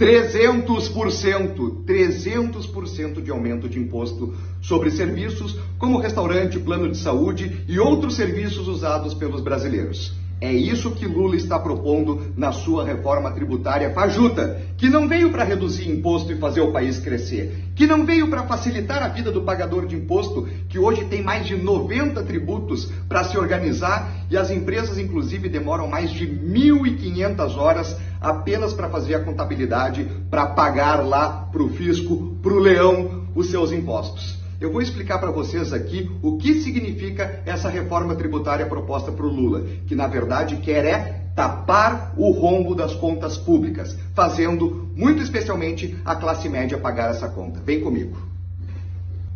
300% de aumento de imposto sobre serviços, como restaurante, plano de saúde e outros serviços usados pelos brasileiros. É isso que Lula está propondo na sua reforma tributária fajuta, que não veio para reduzir imposto e fazer o país crescer, que não veio para facilitar a vida do pagador de imposto, que hoje tem mais de 90 tributos para se organizar e as empresas, inclusive, demoram mais de 1.500 horas apenas para fazer a contabilidade, para pagar lá para o fisco, para o leão, os seus impostos. Eu vou explicar para vocês aqui o que significa essa reforma tributária proposta por Lula, que na verdade quer tapar o rombo das contas públicas, fazendo muito especialmente a classe média pagar essa conta. Vem comigo.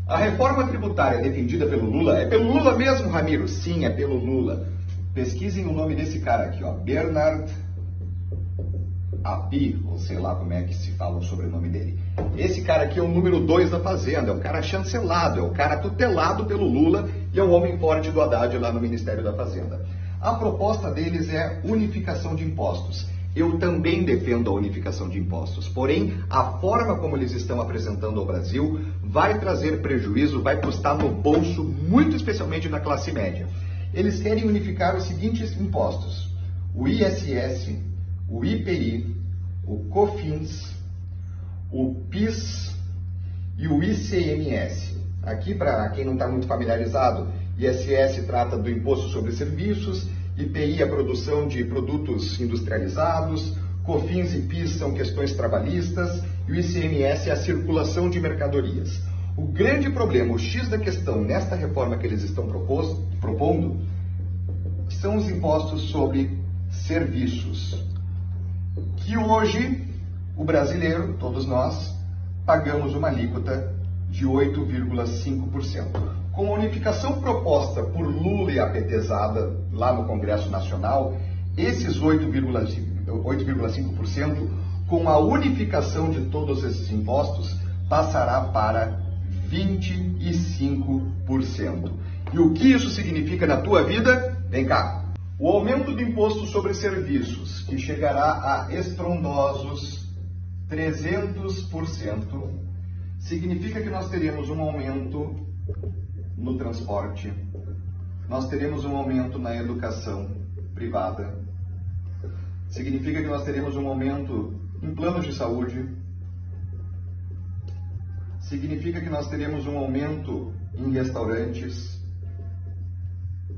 A reforma tributária defendida pelo Lula, é pelo Lula mesmo, Ramiro? Sim, é pelo Lula. Pesquisem o nome desse cara aqui, ó, Bernard Api, ou sei lá como é que se fala o sobrenome dele. Esse cara aqui é o número 2 da Fazenda, é o cara chancelado, é o cara tutelado pelo Lula e é o homem forte do Haddad lá no Ministério da Fazenda. A proposta deles é unificação de impostos. Eu também defendo a unificação de impostos, porém a forma como eles estão apresentando ao Brasil vai trazer prejuízo, vai custar no bolso, muito especialmente da classe média. Eles querem unificar os seguintes impostos: o ISS, o IPI, o COFINS, o PIS e o ICMS. Aqui, para quem não está muito familiarizado, ISS trata do Imposto sobre Serviços, IPI a produção de produtos industrializados, COFINS e PIS são questões trabalhistas e o ICMS é a circulação de mercadorias. O grande problema, o X da questão nesta reforma que eles estão propondo, são os impostos sobre serviços, que hoje o brasileiro, todos nós, pagamos uma alíquota de 8,5%. Com a unificação proposta por Lula e a petezada lá no Congresso Nacional, esses 8,5%, com a unificação de todos esses impostos, passará para 25%. E o que isso significa na tua vida? Vem cá. O aumento do imposto sobre serviços, que chegará a estrondosos 300%, significa que nós teremos um aumento no transporte, nós teremos um aumento na educação privada, significa que nós teremos um aumento em planos de saúde, significa que nós teremos um aumento em restaurantes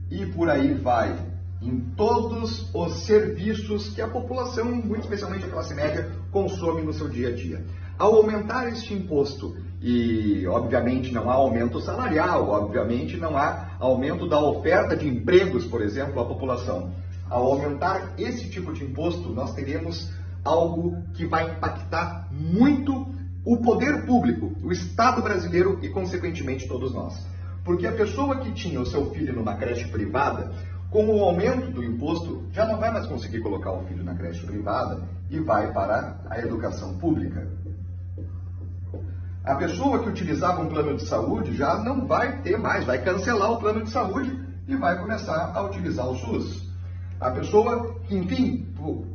e por aí vai. Em todos os serviços que a população, muito especialmente a classe média, consome no seu dia a dia. Ao aumentar este imposto, e obviamente não há aumento salarial, obviamente não há aumento da oferta de empregos, por exemplo, à população. Ao aumentar esse tipo de imposto, nós teremos algo que vai impactar muito o poder público, o Estado brasileiro e, consequentemente, todos nós. Porque a pessoa que tinha o seu filho numa creche privada, com o aumento do imposto, já não vai mais conseguir colocar o filho na creche privada e vai para a educação pública. A pessoa que utilizava um plano de saúde já não vai ter mais, vai cancelar o plano de saúde e vai começar a utilizar o SUS. A pessoa que, enfim,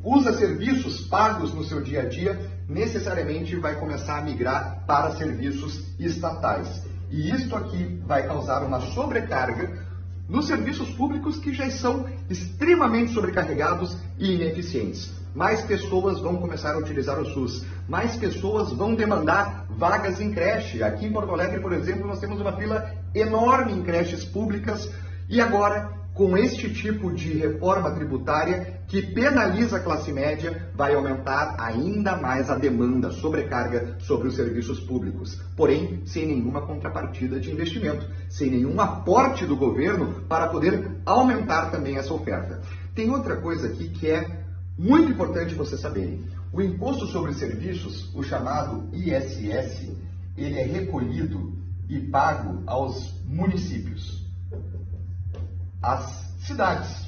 usa serviços pagos no seu dia a dia, necessariamente vai começar a migrar para serviços estatais. E isto aqui vai causar uma sobrecarga nos serviços públicos que já são extremamente sobrecarregados e ineficientes. Mais pessoas vão começar a utilizar o SUS, mais pessoas vão demandar vagas em creche. Aqui em Porto Alegre, por exemplo, nós temos uma fila enorme em creches públicas e agora, com este tipo de reforma tributária que penaliza a classe média, vai aumentar ainda mais a demanda, sobrecarga sobre os serviços públicos. Porém, sem nenhuma contrapartida de investimento, sem nenhum aporte do governo para poder aumentar também essa oferta. Tem outra coisa aqui que é muito importante vocês saberem. O imposto sobre serviços, o chamado ISS, ele é recolhido e pago aos municípios, às cidades,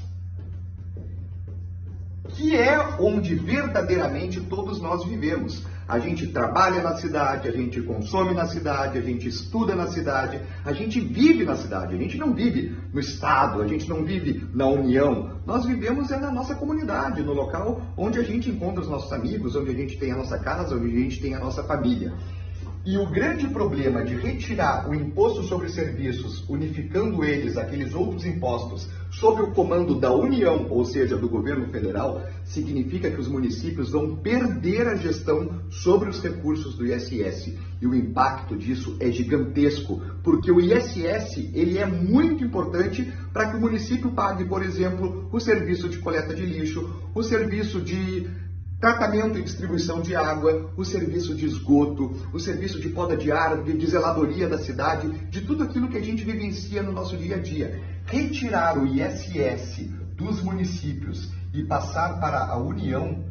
que é onde verdadeiramente todos nós vivemos. A gente trabalha na cidade, a gente consome na cidade, a gente estuda na cidade, a gente vive na cidade, a gente não vive no Estado, a gente não vive na União. Nós vivemos na nossa comunidade, no local onde a gente encontra os nossos amigos, onde a gente tem a nossa casa, onde a gente tem a nossa família. E o grande problema de retirar o imposto sobre serviços, unificando eles, aqueles outros impostos, sob o comando da União, ou seja, do governo federal, significa que os municípios vão perder a gestão sobre os recursos do ISS. E o impacto disso é gigantesco, porque o ISS ele é muito importante para que o município pague, por exemplo, o serviço de coleta de lixo, o serviço de tratamento e distribuição de água, o serviço de esgoto, o serviço de poda de árvore, de zeladoria da cidade, de tudo aquilo que a gente vivencia no nosso dia a dia. Retirar o ISS dos municípios e passar para a União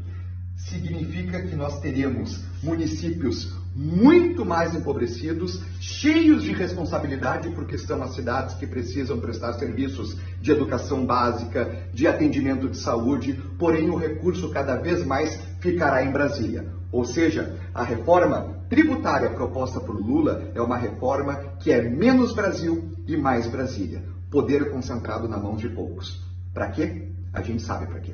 significa que nós teremos municípios muito mais empobrecidos, cheios de responsabilidade, porque são as cidades que precisam prestar serviços de educação básica, de atendimento de saúde, porém o recurso cada vez mais ficará em Brasília. Ou seja, a reforma tributária proposta por Lula é uma reforma que é menos Brasil e mais Brasília. Poder concentrado na mão de poucos. Para quê? A gente sabe para quê.